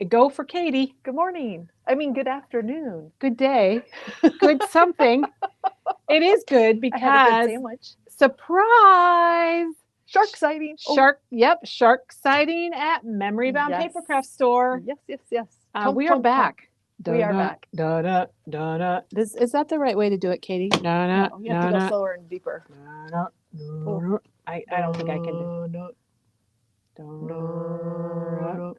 Go for Katie. Good morning. I mean, good afternoon. Good day. Good something. It is good I had a good because sandwich. surprise! Shark sighting. Shark, yep, shark sighting at Memory Bound Yes. Papercraft Store. Yes. Tump, We are tump, tump. back. We are back. Is that the right way to do it, Katie? No, you have to go slower and deeper. I don't think I can do. No.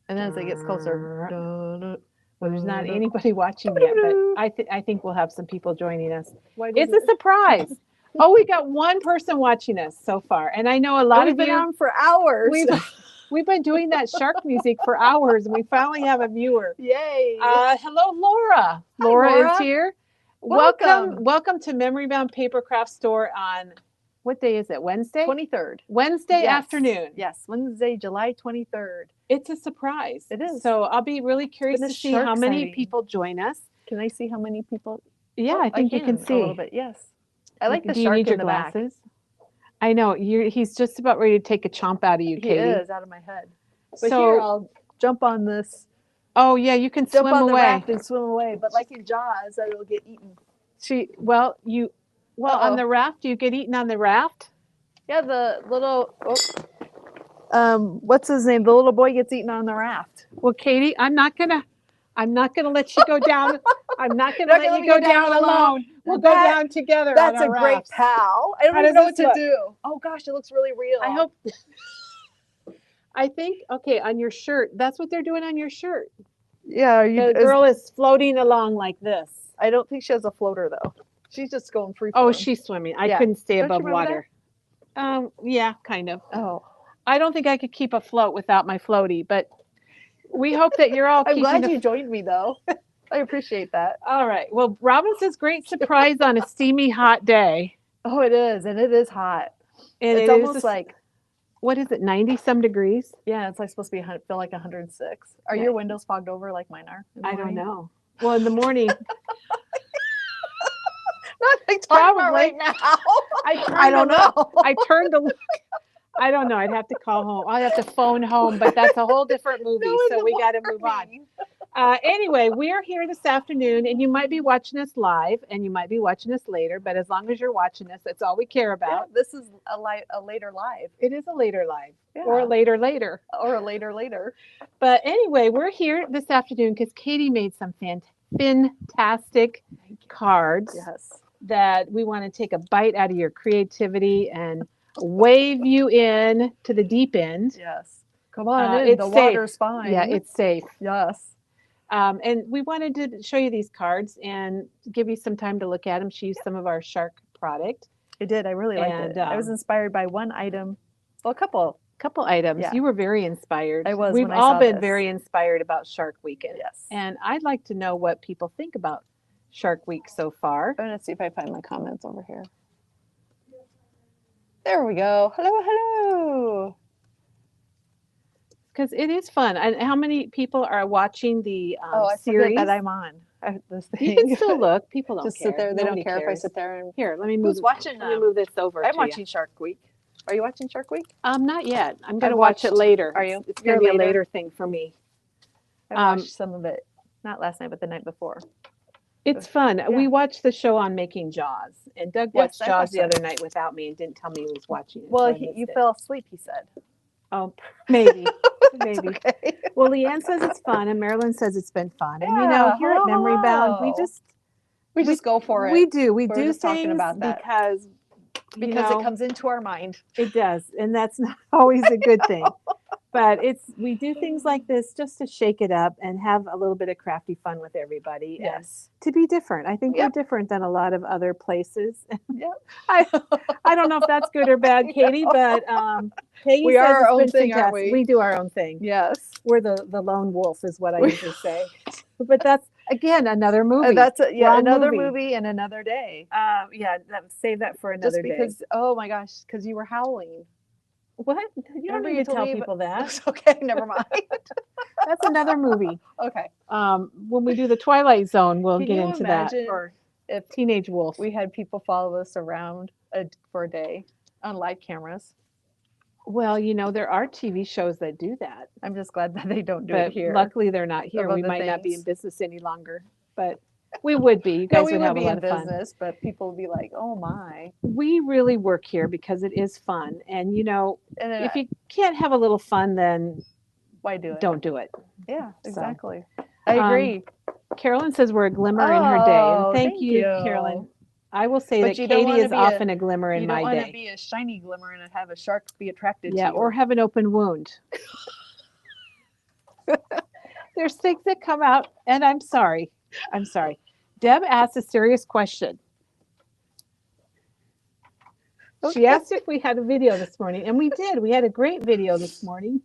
And then as it gets closer. Well, there's not anybody watching yet, but I think we'll have some people joining us. Why It's does a surprise. Oh, we got one person watching us so far, and I know a lot We've of been you. on for hours. We've been doing that shark music for hours, and we finally have a viewer. Yay. Hello, Laura. Hi, Laura Laura. is here. Welcome. Welcome to Memory Bound Papercraft Store on, what day is it? Wednesday? 23rd. Wednesday Yes. afternoon. Yes, Wednesday, July 23rd. It's a surprise. It is. So I'll be really curious been a to see shark how many sighting. people join us. Can I see how many people? Yeah, I think you can see a little bit. Yes. I like the Do you shark need your in the back. glasses? I know. He's just about ready to take a chomp out of you, He Katie. is out of my head. But So, here, I'll jump on this. oh yeah, you can Jump swim on the away. raft and swim away. But like in Jaws, I will get eaten. On the raft, you get eaten on the raft. Yeah, the little. What's his name? The little boy gets eaten on the raft. Well, Katie, I'm not gonna let you go down. I'm not gonna let you go down alone. We'll go down together. That's on a our great rafts. pal. I don't How even does know what this to look? do. Oh gosh, it looks really real. I hope. I think okay on your shirt. That's what they're doing on your shirt. Yeah, The girl is floating along like this. I don't think she has a floater though. She's just going free. Oh, she's swimming. I couldn't stay Don't you above remember water. Yeah, kind of. Oh, I don't think I could keep afloat without my floaty, but we hope that you're all I'm keeping glad you joined me though. I appreciate that. All right. Well, Robin says great surprise on a steamy hot day. Oh, it is, and it is hot. And It's almost like, what is it, 90 some degrees? yeah, it's like supposed to be feel like 106. Are Yeah. your windows fogged over like mine are? I don't know. Well, in the morning, Not like talking about Probably. right now. I don't know. I turned to look. I don't know. I'd have to call home. I'd have to phone home, but that's a whole different movie. No, in So the we got to move on. morning. Anyway, we are here this afternoon, and you might be watching us live, and you might be watching us later. But as long as you're watching us, that's all we care Yeah, about. this is a later live. It is a later live, Yeah. or a later. Or a later. But anyway, we're here this afternoon because Katie made some fantastic cards Yes. that we want to take a bite out of your creativity and wave you in to the deep end. Yes. Come on in. It's The safe. water's fine. Yeah, it's safe. Yes. And we wanted to show you these cards and give you some time to look at them. She used some of our shark product. I did. I really liked it. I was inspired by one item. Well, a couple. Items. Yeah. You were very inspired. I was We've when I all saw been this. very inspired about Shark Weekend. Yes. And I'd like to know what people think about Shark Week so far. I'm going to see if I find my comments over here. There we go. Hello. Because it is fun. And how many people are watching the I series? forget that I'm on this thing. You can still look. People don't Just care. sit there. They Nobody don't care if I cares. sit there and. Here, let me move. Who's watching? Let me move this over. I'm to watching Shark Week. Are you watching Shark Week? You. Not yet. I'm going to I've watch it watched- later. Are you? It's going to You're be a later? later thing for me. I watched some of it. Not last night, but the night before. It's fun. Yeah. We watched the show on making Jaws, and Doug Yes, watched I Jaws watched the that. other night without me and didn't tell me he was watching it. Well, so I missed you it. fell asleep, he said. Oh, maybe. Maybe. Okay. Well, Leanne says it's fun, and Marilyn says it's been fun. And you know, Yeah, here at Memory Bound, we hello. just We just go for it. we do We're do just talking things about that. because because it comes into our mind. It does, and that's not always a good thing. But we do things like this just to shake it up and have a little bit of crafty fun with everybody. And Yes. to be different. I think Yep. we're different than a lot of other places. Yep. I don't know if that's good or bad, Katie, but Peggy We says are our it's own been thing, aren't fantastic. we? We do our own thing. Yes. We're the lone wolf, is what I usually say. But that's again another movie. That's Wrong another movie. movie and another day. Save that for another Just because, oh my gosh, because you were howling. day. What? You don't Remember need you to told tell me people that. Okay, never mind. That's another movie. Okay. When we do the Twilight Zone, we'll Can get you into that. imagine Or if Teenage Wolf. we had people follow us around for a day on live cameras? Well, there are TV shows that do that, I'm just glad that they don't do it but here. luckily they're not here. Of We other might not be in things. business any longer, but we would be. You No, guys we would would have a be lot in of fun. business, but people would be like, "Oh my!" We really work here because it is fun. And, And if you can't have a little fun, then why do it? don't do it. Yeah, So, exactly. I um, agree. Carolyn says we're a glimmer in her day. And Oh, thank thank you, you. Carolyn. I will say But that you don't Katie wanna is be often a glimmer in You don't my want to day. be a shiny glimmer and have a shark be attracted Yeah, to you. or have an open wound. There's things that come out, and I'm sorry. I'm sorry. Deb asked a serious question. She asked if we had a video this morning, and we did. We had a great video this morning.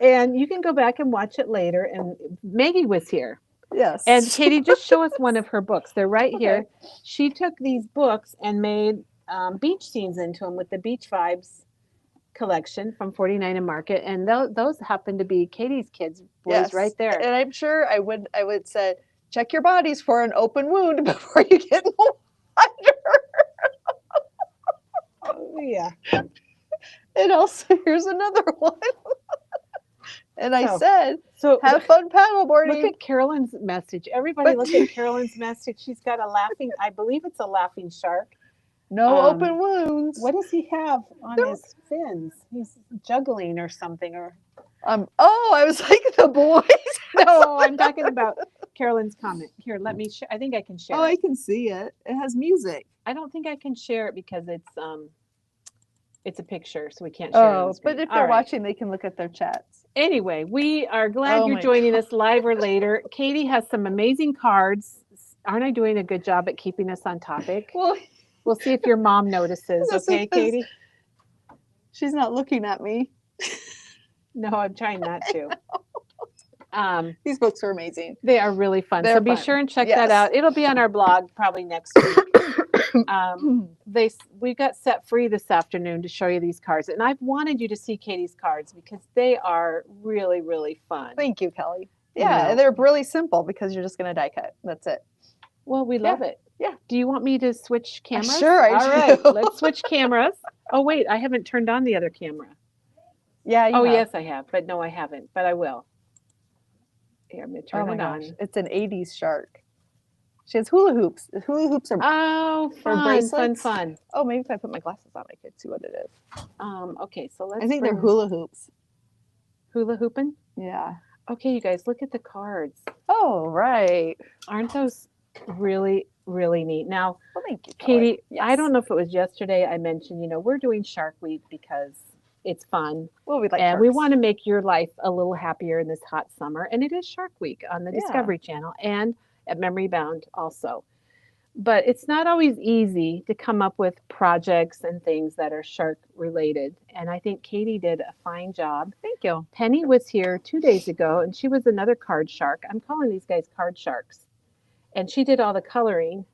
And you can go back and watch it later. And Maggie was here. Yes. And Katie, just show us one of her books. They're right Okay. here. She took these books and made beach scenes into them with the Beach Vibes collection from 49 and Market. And those happen to be Katie's kids' boys Yes. right there. And I'm sure I would say, check your bodies for an open wound before you get in the water. Yeah. And also, here's another one. And I said, so have fun paddleboarding. Look at Carolyn's message. Everybody look at Carolyn's message. She's got a laughing, I believe it's a laughing shark. No open wounds. What does he have on his fins? He's juggling or something. Or oh, I was like the boys. No, I'm talking about Carolyn's comment. Here, let me share. I think I can share Oh, it. I can see it. It has music. I don't think I can share it because it's a picture, so we can't share it on the screen. But if they're watching, they can look at their chats. Anyway, we are glad you're joining us live or later. Katie has some amazing cards. Aren't I doing a good job at keeping us on topic? Well, we'll see if your mom notices. Okay, Katie? She's not looking at me. No, I'm trying not to. These books are amazing. They are really fun. They're so be fun. sure and check that out. It'll be on our blog probably next week. We got set free this afternoon to show you these cards. And I've wanted you to see Katie's cards because they are really, really fun. Thank you, Kelly. Yeah, they're really simple because you're just going to die cut. That's it. Well, we love it. Yeah. Do you want me to switch cameras? Sure, All right, let's switch cameras. Oh, wait, I haven't turned on the other camera. Yeah, you have. Yes, I have. But no, I haven't. But I will. Here, I'm going to turn it on. It's an 80s shark. She has hula hoops. The hula hoops are fun. Oh, maybe if I put my glasses on, I could see what it is. Okay, so let's. I think they're hula hoops. Hula hooping? Yeah. Okay, you guys, look at the cards. Oh, right. Aren't those really, really neat? Now, well, thank you, Katie. Yes. I don't know if it was yesterday I mentioned, we're doing Shark Week because it's fun. Well, we like and sharks. We want to make your life a little happier in this hot summer. And it is Shark Week on the Discovery Channel and at Memory Bound also. But it's not always easy to come up with projects and things that are shark related. And I think Katie did a fine job. Thank you. Penny was here 2 days ago and she was another card shark. I'm calling these guys card sharks. And she did all the coloring.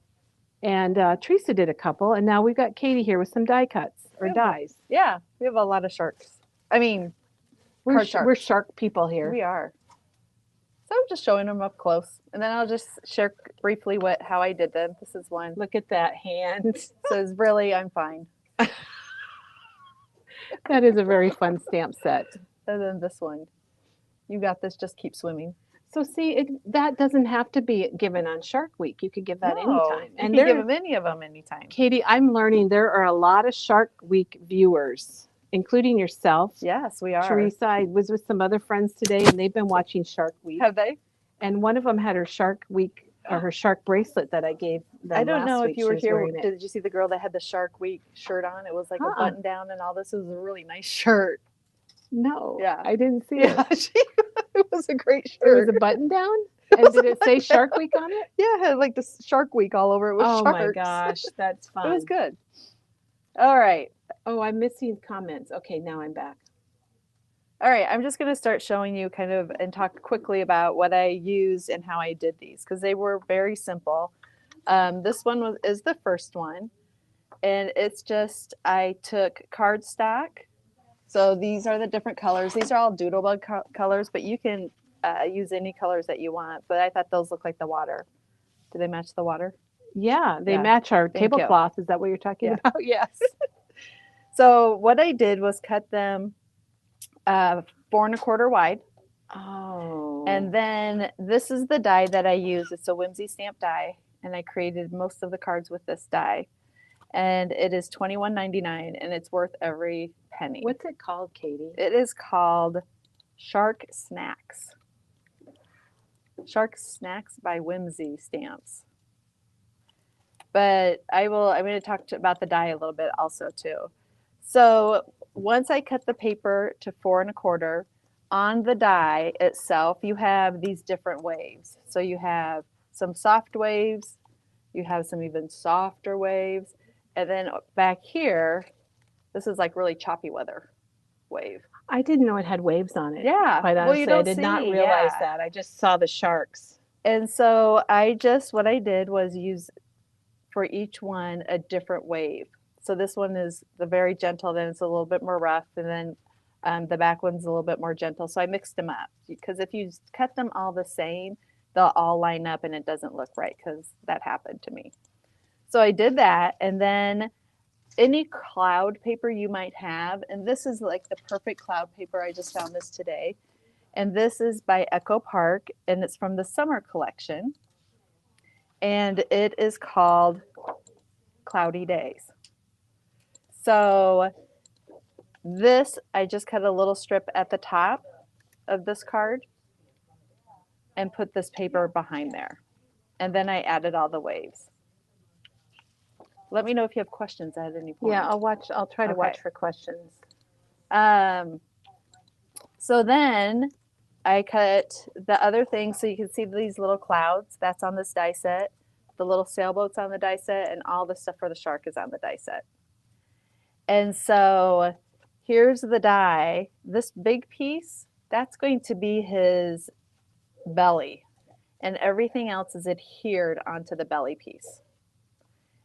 And Teresa did a couple. And now we've got Katie here with some die cuts or dies. Yeah, we have a lot of sharks. I mean, we're shark people here. We are. So I'm just showing them up close. And then I'll just share briefly how I did them. This is one. Look at that hand. Says, really, I'm fine. That is a very fun stamp set. And then this one. You got this, just keep swimming. So see, that doesn't have to be given on Shark Week. You could give that anytime. And you can give them any of them anytime. Katie, I'm learning there are a lot of Shark Week viewers, including yourself. Yes, we are. Teresa, I was with some other friends today, and they've been watching Shark Week. Have they? And one of them had her Shark Week or her Shark bracelet that I gave them. I don't know if you were here. Did you see the girl that had the Shark Week shirt on? It was like a button down and all this. It was a really nice shirt. No. Yeah. I didn't see it. It was a great shirt. It was a button down? And did it say Shark Week on it? Yeah, it had like the Shark Week all over it with sharks. Oh my gosh, that's fun. It was good. All right. Oh, I'm missing comments. Okay, now I'm back. All right, I'm just going to start showing you kind of and talk quickly about what I used and how I did these because they were very simple. This one is the first one, and it's just I took cardstock. So these are the different colors. These are all Doodlebug colors, but you can use any colors that you want. But I thought those look like the water. Do they match the water? Yeah, they match our tablecloth. Is that what you're talking about? Yes. So what I did was cut them 4 1/4 wide. Oh. And then this is the die that I use. It's a Whimsy stamp die, and I created most of the cards with this die. And it is $21.99, and it's worth every penny. What's it called, Katie? It is called Shark Snacks. Shark Snacks by Whimsy Stamps. But I'm going to talk about the die a little bit also too. So once I cut the paper to 4 1/4, on the die itself, you have these different waves. So you have some soft waves, you have some even softer waves, and then back here, this is like really choppy weather wave. I didn't know it had waves on it. Yeah. Quite Well, you honestly, I don't did not see, realize yeah. that. I just saw the sharks. And so what I did was use for each one a different wave. So this one is the very gentle, then it's a little bit more rough, and then the back one's a little bit more gentle. So I mixed them up because if you cut them all the same, they'll all line up and it doesn't look right because that happened to me. So I did that, and then any cloud paper you might have, and this is like the perfect cloud paper. I just found this today. And this is by Echo Park, and it's from the summer collection. And it is called Cloudy Days. So this, I just cut a little strip at the top of this card and put this paper behind there. And then I added all the waves. Let me know if you have questions at any point. Yeah, I'll try to watch for questions. So then I cut the other thing so you can see these little clouds. That's on this die set. The little sailboats on the die set, and all the stuff for the shark is on the die set. And so here's the die. This big piece, that's going to be his belly. And everything else is adhered onto the belly piece.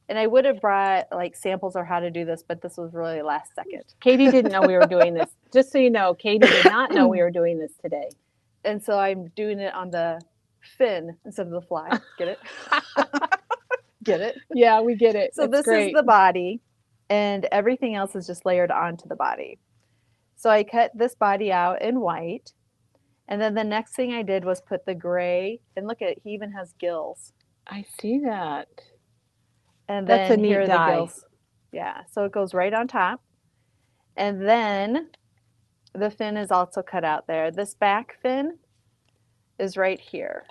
And I would have brought like samples or how to do this, but this was really last second. Katie didn't know we were doing this. Just so you know, Katie did not know we were doing this today. And so I'm doing it on the fin instead of the fly. Get it? Get it? Yeah, we get it. So this is the body, and everything else is just layered onto the body. So I cut this body out in white, and then the next thing I did was put the gray, and look at it, he even has gills. I see that. And that's then a neat here are die. the gills. Yeah, so it goes right on top. And then the fin is also cut out there. This back fin is right here.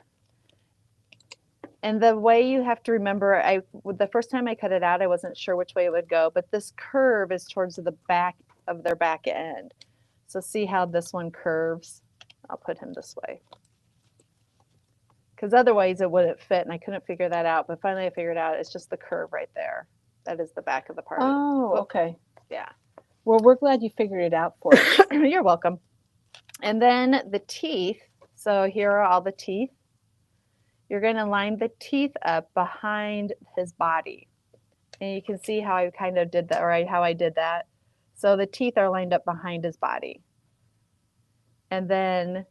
And the way you have to remember, the first time I cut it out, I wasn't sure which way it would go, but this curve is towards the back of their back end. So see how this one curves? I'll put him this way. Because otherwise it wouldn't fit, and I couldn't figure that out. But finally I figured out it's just the curve right there. That is the back of the part. Oh, okay. Yeah. Well, we're glad you figured it out for us. You're welcome. And then the teeth. So here are all the teeth. You're going to line the teeth up behind his body. And you can see how I kind of did that, or how I did that. So the teeth are lined up behind his body. And then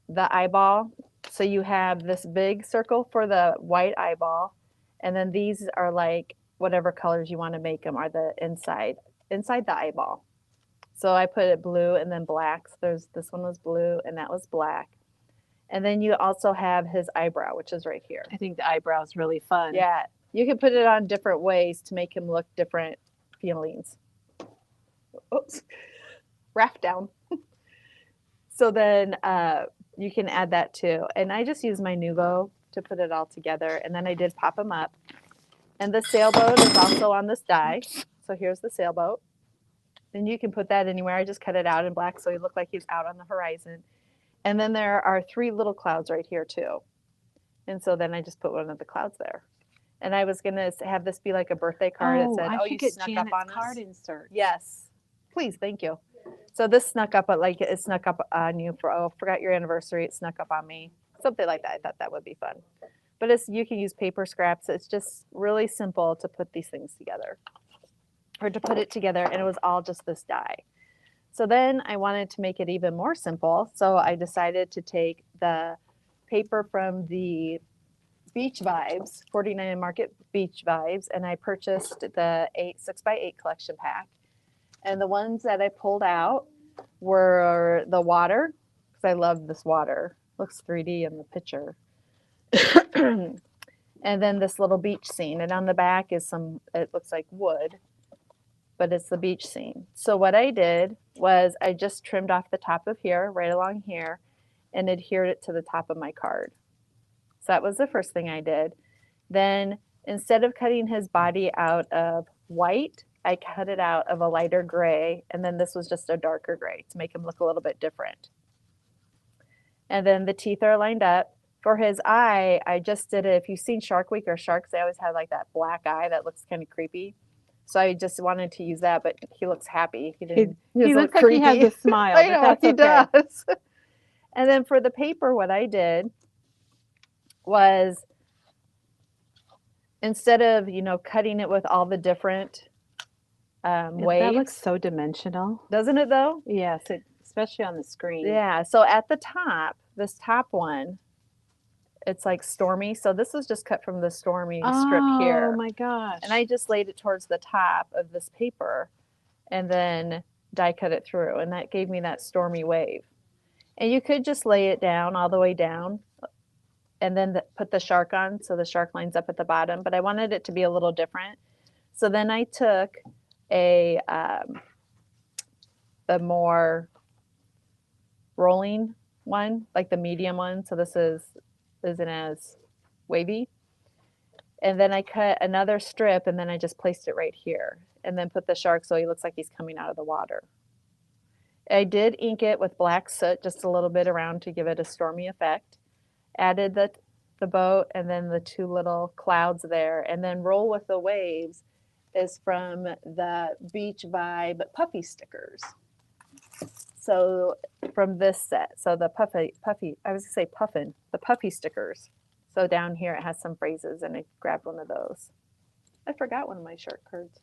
the eyeball. So you have this big circle for the white eyeball. And then these are like whatever colors you want to make them are the inside the eyeball. So I put it blue and then black. So this one was blue and that was black. And then you also have his eyebrow, which is right here. I think the eyebrow is really fun. Yeah. You can put it on different ways to make him look different feelings. Oops. Raft down. So then you can add that too. And I just use my Nuvo to put it all together. And then I did pop them up. And the sailboat is also on this die. So here's the sailboat. And you can put that anywhere. I just cut it out in black so he looked like he's out on the horizon. And then there are 3 little clouds right here too. And so then I just put one of the clouds there. And I was going to have this be like a birthday card. It said, you snuck up on card insert. Yes. Please, thank you. So this snuck up, like it snuck up on you for, forgot your anniversary. It snuck up on me. Something like that. I thought that would be fun. But you can use paper scraps. It's just really simple to put these things together. Or to put it together, and it was all just this die. So then I wanted to make it even more simple. So I decided to take the paper from the Beach Vibes, 49 Market Beach Vibes, and I purchased the 6x8 collection pack. And the ones that I pulled out were the water, because I love this water. Looks 3D in the picture. And then this little beach scene. And on the back is it looks like wood, but it's the beach scene. So what I did was I just trimmed off the top of here, right along here, and adhered it to the top of my card. So that was the first thing I did. Then instead of cutting his body out of white, I cut it out of a lighter gray, and then this was just a darker gray to make him look a little bit different. And then the teeth are lined up. For his eye, I just did it. If you've seen Shark Week or Sharks, they always have like that black eye that looks kind of creepy. So I just wanted to use that, but he looks happy. He He doesn't looks look like he has creepy. a smile, I but know, that's he okay. does. And then for the paper, what I did was instead of, cutting it with all the different waves. That looks so dimensional. Doesn't it though? Yes, especially on the screen. Yeah. So at the top, this top one, it's like Stormy. So this was just cut from the Stormy strip here. Oh my gosh. And I just laid it towards the top of this paper and then die cut it through. And that gave me that Stormy wave. And you could just lay it down all the way down and then put the shark on. So the shark lines up at the bottom, but I wanted it to be a little different. So then I took the more rolling one, like the medium one. So this isn't as wavy. And then I cut another strip and then I just placed it right here and then put the shark so he looks like he's coming out of the water. I did ink it with black soot just a little bit around to give it a stormy effect. Added the boat and then the two little clouds there, and then Roll with the Waves is from the Beach Vibe puffy stickers. So from this set, so the puffy, I was gonna say puffin, the puffy stickers. So down here it has some phrases, and I grabbed one of those. I forgot one of my shark cards.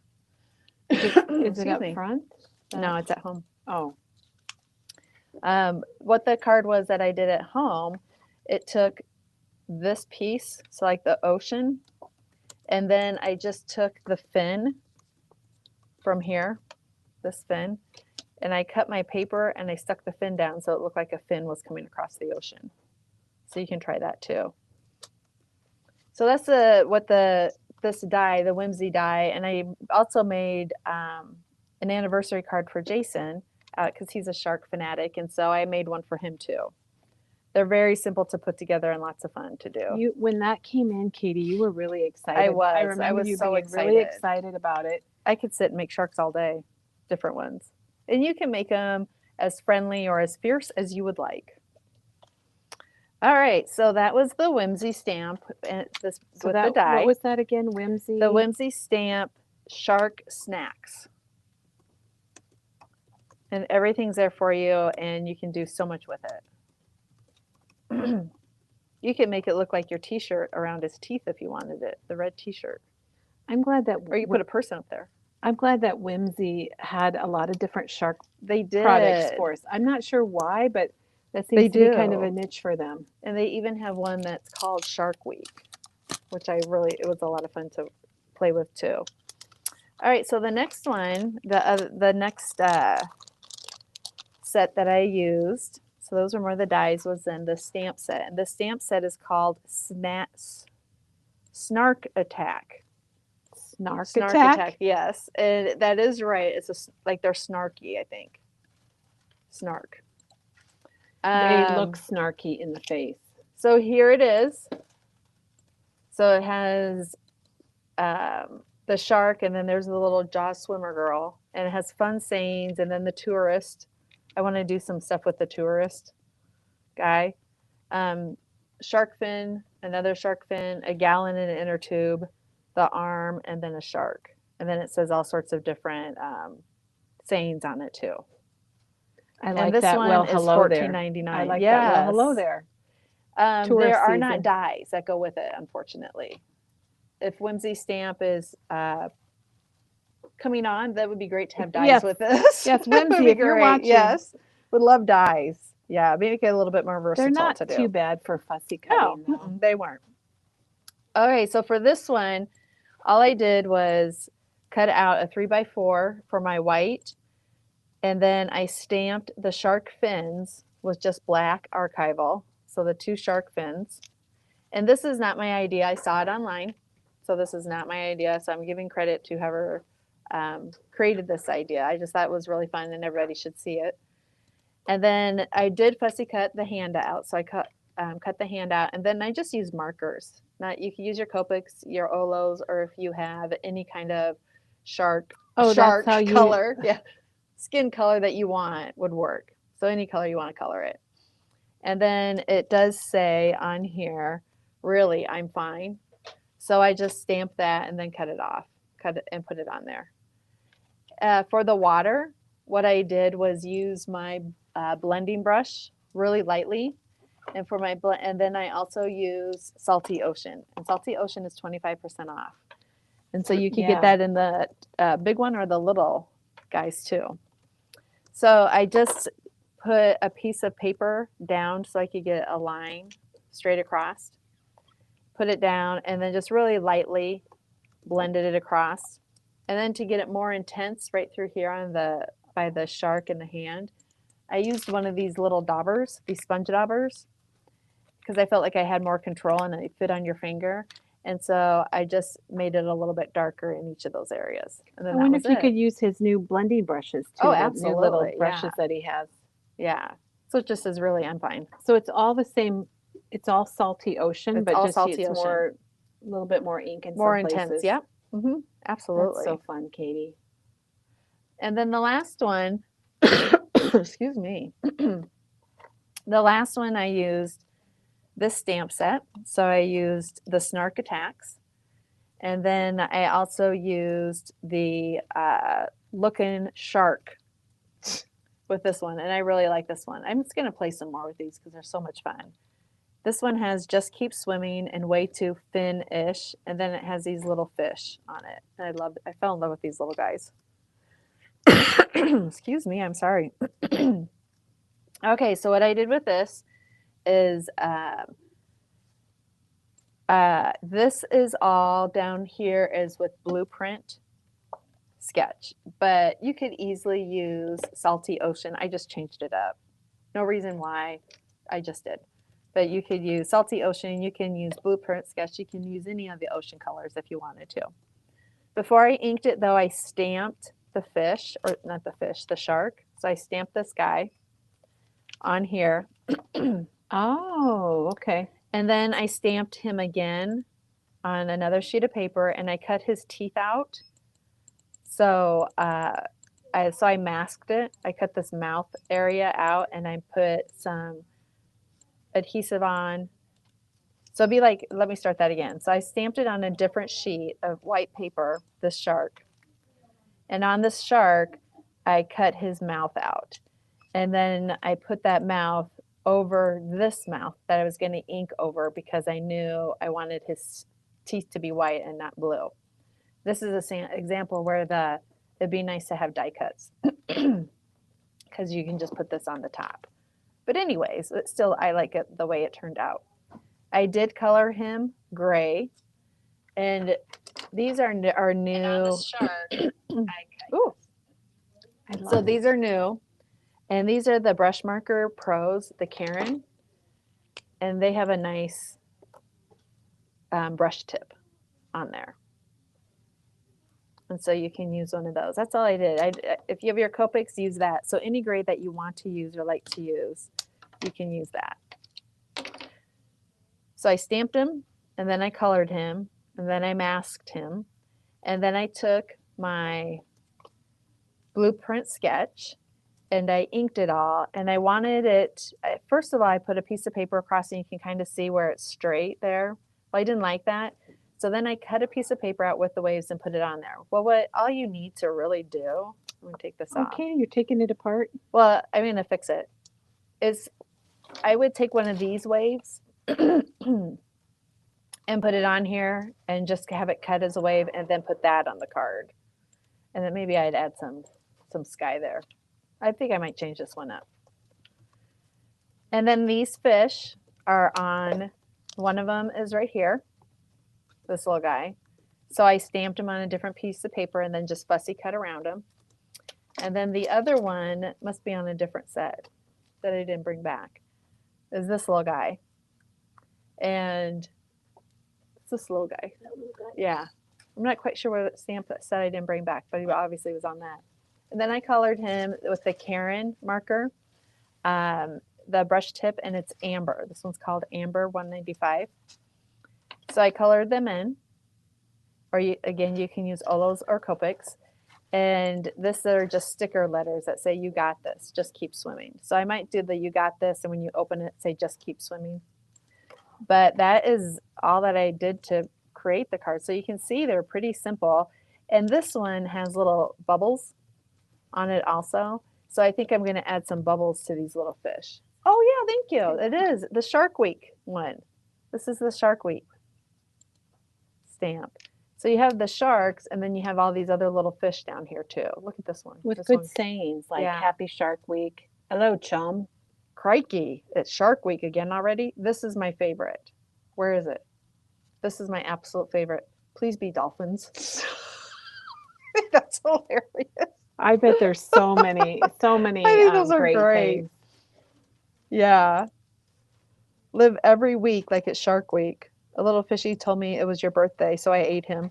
Is it up front? No, it's at home. Oh. What the card was that I did at home, it took this piece, so like the ocean, and then I just took the fin from here, this fin, and I cut my paper and I stuck the fin down so it looked like a fin was coming across the ocean. So you can try that too. So that's this die, the Whimsy die, and I also made an anniversary card for Jason because he's a shark fanatic, and so I made one for him too. They're very simple to put together and lots of fun to do. When that came in, Katie, you were really excited. I was. I remember you so being really excited about it. I could sit and make sharks all day, different ones. And you can make them as friendly or as fierce as you would like. All right, so that was the Whimsy stamp and with the die. What was that again? Whimsy? The Whimsy stamp Shark Snacks. And everything's there for you, and you can do so much with it. You can make it look like your t-shirt around his teeth if you wanted it, the red t-shirt. I'm glad that Or you put a person up there. I'm glad that Whimsy had a lot of different shark products for us. I'm not sure why, but that seems to be kind of a niche for them. And they even have one that's called Shark Week, which it was a lot of fun to play with too. All right, so the next one, the next set that I used, so those were more the dies, was then the stamp set. And the stamp set is called Snark Attack. Snark Attack? Yes, and that is right. It's like they're snarky, I think. Snark. They look snarky in the face. So here it is. So it has the shark, and then there's the little Jaws swimmer girl, and it has fun sayings, and then the tourist. I want to do some stuff with the tourist guy. Shark fin, another shark fin, a gallon in an inner tube, the arm, and then a shark. And then it says all sorts of different sayings on it too. I like that. Well, hello there. $14.99. I like that. Well, hello there. There are not dies that go with it, unfortunately. If Whimsy stamp is coming on, that would be great to have dies with this. Yes, Whimsy, if you're watching. Yes, would love dies. Yeah, make it a little bit more versatile to do. They're not too bad for fussy cutting. No, they weren't. Okay, so for this one, all I did was cut out a 3x4 for my white, And then I stamped the shark fins with just black archival. So the 2 shark fins. And this is not my idea. I saw it online. So this is not my idea. So I'm giving credit to whoever created this idea. I just thought it was really fun and everybody should see it. And then I did fussy cut the hand out. So I cut the hand out, and then I just use markers. Now you can use your Copics, your Olos, or if you have any kind of shark that's how you color, yeah, skin color that you want would work. So any color you want to color it. And then it does say on here, really, I'm fine. So I just stamp that and then cut it off, cut it and put it on there. For the water, what I did was use my blending brush really lightly. And for my and then I also use Salty Ocean. And Salty Ocean is 25% off. And so you can get that in the big one or the little guys too. So I just put a piece of paper down so I could get a line straight across. Put it down and then just really lightly blended it across. And then to get it more intense right through here on by the shark and the hand, I used one of these little daubers, these sponge daubers, because I felt like I had more control and it fit on your finger. And so I just made it a little bit darker in each of those areas. And then I wonder if you could use his new blending brushes too. Oh, the absolutely. New little brushes that he has. Yeah. So it just is really, I'm fine. So it's all the same. It's all Salty Ocean, It's but all just Salty it's Ocean. more, a little bit more ink in more some intense. places. Yep. Absolutely. That's so fun, Katie. And then the last one, excuse me. The last one I used this stamp set. So I used the Snark Attacks. And then I also used the Looking Shark with this one. And I really like this one. I'm just going to play some more with these because they're so much fun. This one has Just Keep Swimming and Way Too Fin-ish. And then it has these little fish on it. And I fell in love with these little guys. Excuse me, I'm sorry. Okay, so what I did with this is this is all down here is with Blueprint Sketch, but you could easily use Salty Ocean. I just changed it up. No reason why, I just did. But you could use Salty Ocean, you can use Blueprint Sketch, you can use any of the ocean colors if you wanted to. Before I inked it though, I stamped the fish, or not the fish, the shark. So I stamped this guy on here. Oh, okay. And then I stamped him again on another sheet of paper and I cut his teeth out. So I masked it. I cut this mouth area out and I put some adhesive on. So it'd be like, let me start that again. So I stamped it on a different sheet of white paper, this shark. And on this shark, I cut his mouth out. And then I put that mouth over this mouth that I was going to ink over because I knew I wanted his teeth to be white and not blue. This is an example where it'd be nice to have die cuts because you can just put this on the top. But anyways, still, I like it the way it turned out. I did color him gray. And these are new. And on the shark, ooh. So these are new. And these are the Brush Marker Pros, the Karen. And they have a nice brush tip on there. And so you can use one of those. That's all I did. If you have your Copics, use that. So any grade that you want to use or like to use, you can use that. So I stamped him, and then I colored him, and then I masked him. And then I took my Blueprint Sketch, and I inked it all. And I wanted it, first of all, I put a piece of paper across, and you can kind of see where it's straight there. Well, I didn't like that. So then I cut a piece of paper out with the waves and put it on there. Well, all you need to really do, I'm going to take this off. Okay, you're taking it apart? Well, I'm going to fix it. I would take one of these waves and put it on here and just have it cut as a wave and then put that on the card. And then maybe I'd add some sky there. I think I might change this one up. And then these fish are on, one of them is right here, this little guy. So I stamped him on a different piece of paper and then just fussy cut around him. And then the other one must be on a different set that I didn't bring back. Is this little guy. And it's this little guy. Yeah. I'm not quite sure what stamp set I didn't bring back, but he obviously was on that. And then I colored him with the Karen marker, the brush tip, and it's amber. This one's called Amber 195. So I colored them in. Or again, you can use Olos or Copics. And this are just sticker letters that say, you got this, just keep swimming. So I might do the you got this, and when you open it, say, just keep swimming. But that is all that I did to create the cards. So you can see they're pretty simple. And this one has little bubbles on it also. So I think I'm going to add some bubbles to these little fish. Oh yeah, thank you. It is the Shark Week one. This is the Shark Week stamp. So you have the sharks, and then you have all these other little fish down here too. Look at this one. With this good one. sayings like Yeah. Happy Shark Week. Hello, chum. Crikey, it's Shark Week again already. This is my favorite. Where is it? This is my absolute favorite. Please be dolphins. That's hilarious. I bet there's so many I think those are great great. things. Yeah. Live every week like it's Shark Week. A little fishy told me it was your birthday, so I ate him.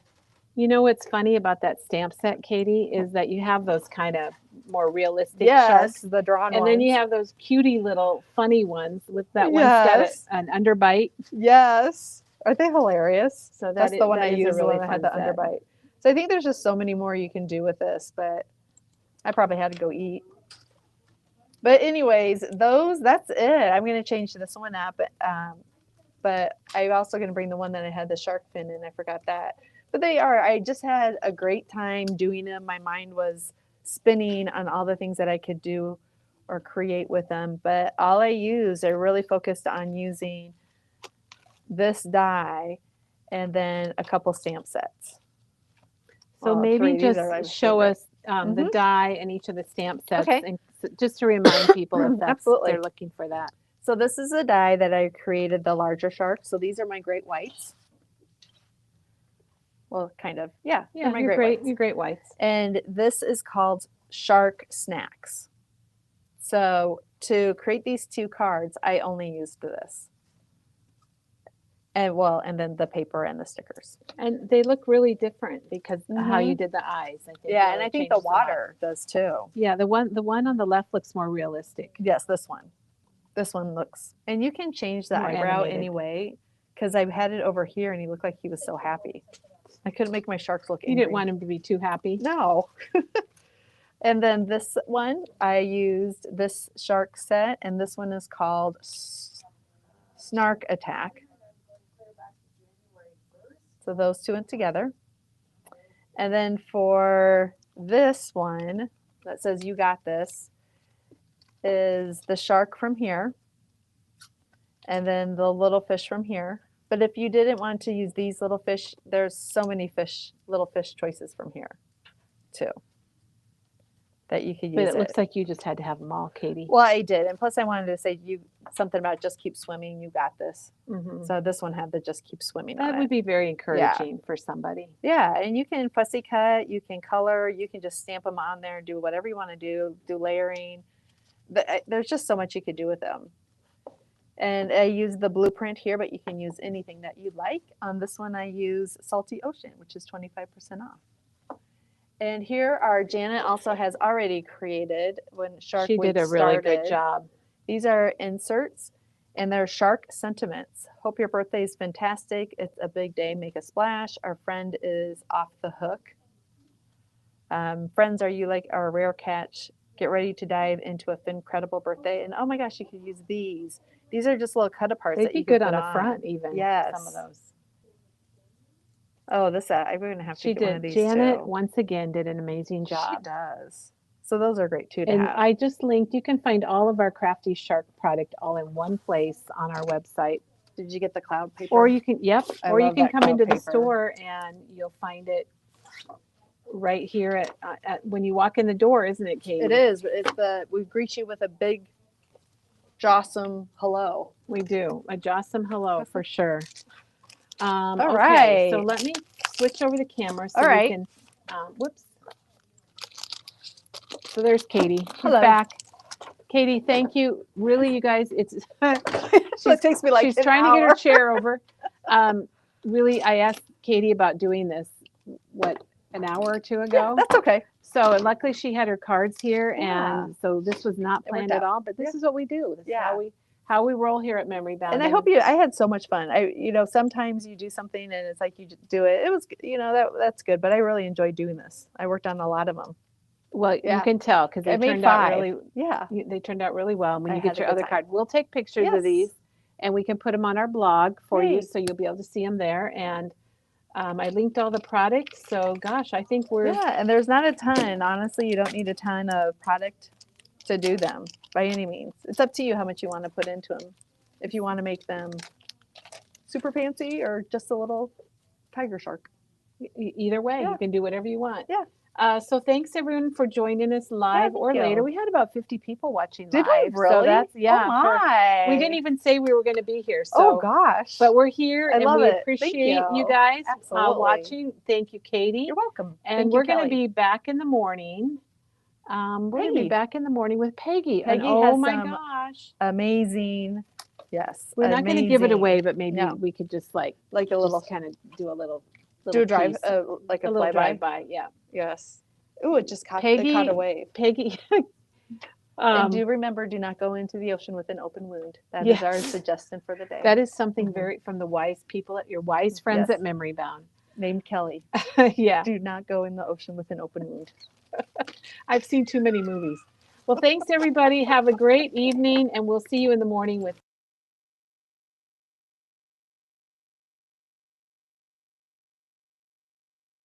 You know what's funny about that stamp set, Katie, is that you have those kind of more realistic Yes, sharks. the drawn And ones. then you have those cutie little funny ones with that one's Yes. got an underbite. Yes. Aren't they hilarious? So That's the one I is a used, the really one that had fun the set. underbite. So I think there's just so many more you can do with this, but I probably had to go eat. But anyways, that's it. I'm going to change this one up. But I'm also going to bring the one that I had the shark fin in. I forgot that. But I just had a great time doing them. My mind was spinning on all the things that I could do or create with them. But all I really focused on using this die and then a couple stamp sets. So Well, maybe three. These just are my show favorite. us the die and each of the stamp sets, Okay. and just to remind people if Absolutely. they're looking for that. So this is a die that I created, the larger shark. So these are my great whites. Well, kind of. Yeah, Yeah, they're my you're great great. whites. You're great whites. And this is called Shark Snacks. So to create these two cards, I only used this. And then the paper and the stickers. And they look really different because how you did the eyes. I think Yeah, and really I think the changes a lot. water does too. Yeah, the one on the left looks more realistic. Yes, this one. This one looks, and you can change the More eyebrow animated. anyway, because I had it over here and he looked like he was so happy. I couldn't make my sharks look You angry. didn't want him to be too happy. No. And then this one, I used this shark set, and this one is called Snark Attack. So those two went together. And then for this one that says you got this is the shark from here, and then the little fish from here. But if you didn't want to use these little fish, there's so many little fish choices from here too that you could use. But it looks like you just had to have them all, Katie. Well, I did, and plus I wanted to say something about just keep swimming. You got this. Mhm. So this one had the just keep swimming. That on would it. be very encouraging for somebody. Yeah, and you can fussy cut, you can color, you can just stamp them on there, do whatever you want to do layering. There's just so much you could do with them. And I use the blueprint here, but you can use anything that you like. On this one, I use Salty Ocean, which is 25% off. And here Janet also has already created when Shark She Week did a really good started. job. These are inserts, and they're shark sentiments. Hope your birthday is fantastic. It's a big day. Make a splash. Our friend is off the hook. Friends, are you like our rare catch? Get ready to dive into a incredible birthday. And oh my gosh, you could use these. These are just little cut aparts. They'd that be you could good on put the front, even. Yes. Some of those. Oh, I'm going to have to She get one of did. these Janet too. once again did an amazing She job. does. So those are great too to And have. I just linked. You can find all of our Crafty Shark product all in one place on our website. Did you get the cloud paper? Or you can, I or you love can that come cloud into the paper. store and you'll find it right here at when you walk in the door, isn't it, Katie? It is. We greet you with a big, jawsome hello. We do. A jawsome hello for sure. All okay, so right. let me switch over the camera so All right. we can. Whoops. So there's Katie. She's Hello. back. Katie, thank you. Really, you guys, it's It takes me like she's an trying to get her hour. chair over. Really, I asked Katie about doing this, what, an hour or two Yeah, ago? that's okay. So and luckily she had her cards here, Yeah. and so this was not It worked planned at out. all, but this is what we do. This is Yeah. how we roll here at Memory Bound. And I hope I had so much fun. Sometimes you do something and it's like you do it. It was, that's good, but I really enjoyed doing this. I worked on a lot of them. Well, Yeah. you can tell because they I made turned out 5. really Yeah. they turned out really well. And when I you had get a your good other time. card, we'll take pictures of Yes. these and we can put them on our blog for you, Yay. so you'll be able to see them there. And I linked all the products. So gosh, I think we're Yeah, and there's not a ton. Honestly, you don't need a ton of product to do them by any means. It's up to you how much you want to put into them. If you want to make them super fancy or just a little tiger shark. either way. Yeah. You can do whatever you want. Yeah. So thanks everyone for joining us live thank or you. later. We had about 50 people watching Did live. we really? So that's Oh my. we didn't even say we were going to be here. So Oh gosh. but we're here I and love we it. Thank appreciate you you. guys Absolutely. watching. Thank you, Katie. You're welcome. And Thank you, we're going to Kelly. be back in the morning. We're going to be Peggy. back in the morning with Peggy. And Peggy oh has my some gosh. amazing. Yes. We're not going to give it amazing. away, but maybe No. we could just like Like a little just kind of do a little do a drive piece, like a, a little flyby. drive by. Yeah. Yes. Ooh, it just caught, Peggy- it caught a wave. Peggy. And do remember, do not go into the ocean with an open wound. That is our Yes. suggestion for the day. That is something Mhm. very from the wise people at your wise friends Yes. at Memory Bound. Named Kelly. Yeah, Do not go in the ocean with an open wound. I've seen too many movies. Well, thanks everybody. Have a great evening, and we'll see you in the morning with